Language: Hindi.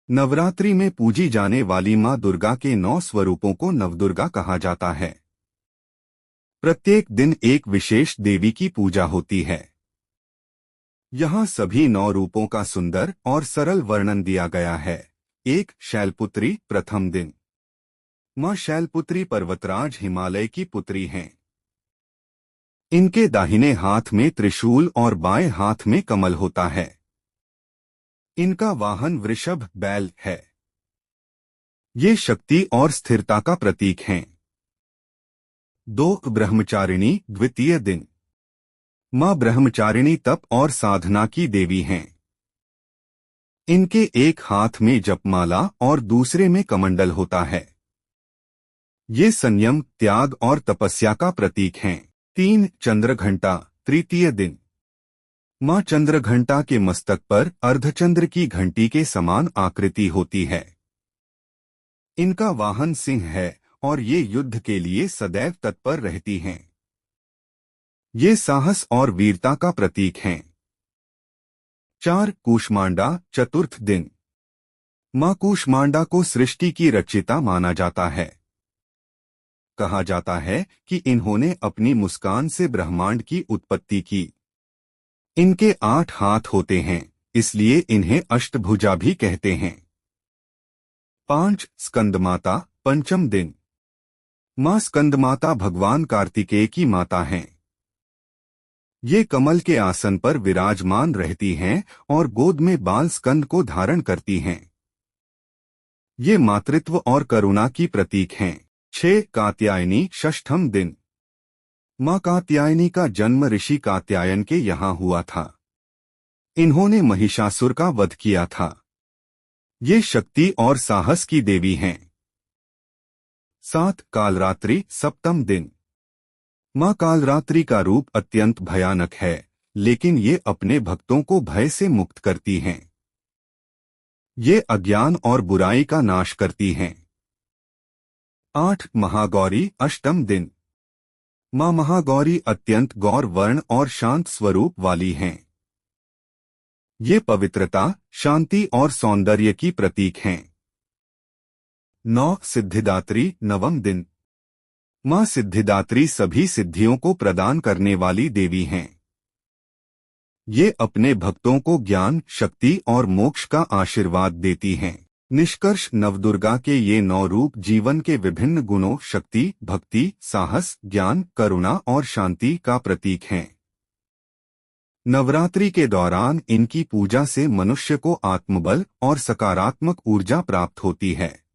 नवरात्रि में पूजी जाने वाली मां दुर्गा के 9 स्वरूपों को नवदुर्गा कहा जाता है। प्रत्येक दिन एक विशेष देवी की पूजा होती है। यहाँ सभी 9 रूपों का सुंदर और सरल वर्णन दिया गया है। 1. शैलपुत्री। प्रथम दिन। मां शैलपुत्री पर्वतराज हिमालय की पुत्री हैं। इनके दाहिने हाथ में त्रिशूल और बाएं हाथ में कमल होता है। इनका वाहन वृषभ बैल है। ये शक्ति और स्थिरता का प्रतीक हैं। 2. ब्रह्मचारिणी। द्वितीय दिन। मां ब्रह्मचारिणी तप और साधना की देवी हैं। इनके एक हाथ में जपमाला और दूसरे में कमंडल होता है। ये संयम, त्याग और तपस्या का प्रतीक हैं। 3. चंद्रघंटा। तृतीय दिन। मां चंद्रघंटा के मस्तक पर अर्धचंद्र की घंटी के समान आकृति होती है। इनका वाहन सिंह है और ये युद्ध के लिए सदैव तत्पर रहती हैं। ये साहस और वीरता का प्रतीक हैं। 4. कूष्मांडा। चतुर्थ दिन। मां कूष्मांडा को सृष्टि की रचयिता माना जाता है। कहा जाता है कि इन्होंने अपनी मुस्कान से ब्रह्मांड की उत्पत्ति की। इनके 8 हाथ होते हैं, इसलिए इन्हें अष्टभुजा भी कहते हैं। 5. स्कंदमाता। पंचम दिन। मां स्कंदमाता भगवान कार्तिकेय की माता हैं। ये कमल के आसन पर विराजमान रहती हैं और गोद में बाल स्कंद को धारण करती हैं। ये मातृत्व और करुणा की प्रतीक हैं। 6. कात्यायनी। षष्ठम दिन। मां कात्यायनी का जन्म ऋषि कात्यायन के यहाँ हुआ था। इन्होंने महिषासुर का वध किया था। ये शक्ति और साहस की देवी हैं। 7. कालरात्रि। सप्तम दिन। मां कालरात्रि का रूप अत्यंत भयानक है, लेकिन ये अपने भक्तों को भय से मुक्त करती हैं। ये अज्ञान और बुराई का नाश करती हैं। 8. महागौरी। अष्टम दिन। मां महागौरी अत्यंत गौर वर्ण और शांत स्वरूप वाली हैं। ये पवित्रता, शांति और सौंदर्य की प्रतीक हैं। 9. सिद्धिदात्री। नवम दिन। मां सिद्धिदात्री सभी सिद्धियों को प्रदान करने वाली देवी हैं। ये अपने भक्तों को ज्ञान, शक्ति और मोक्ष का आशीर्वाद देती हैं। निष्कर्ष, नवदुर्गा के ये 9 रूप जीवन के विभिन्न गुणों, शक्ति, भक्ति, साहस, ज्ञान, करुणा और शांति का प्रतीक हैं। नवरात्रि के दौरान इनकी पूजा से मनुष्य को आत्मबल और सकारात्मक ऊर्जा प्राप्त होती है।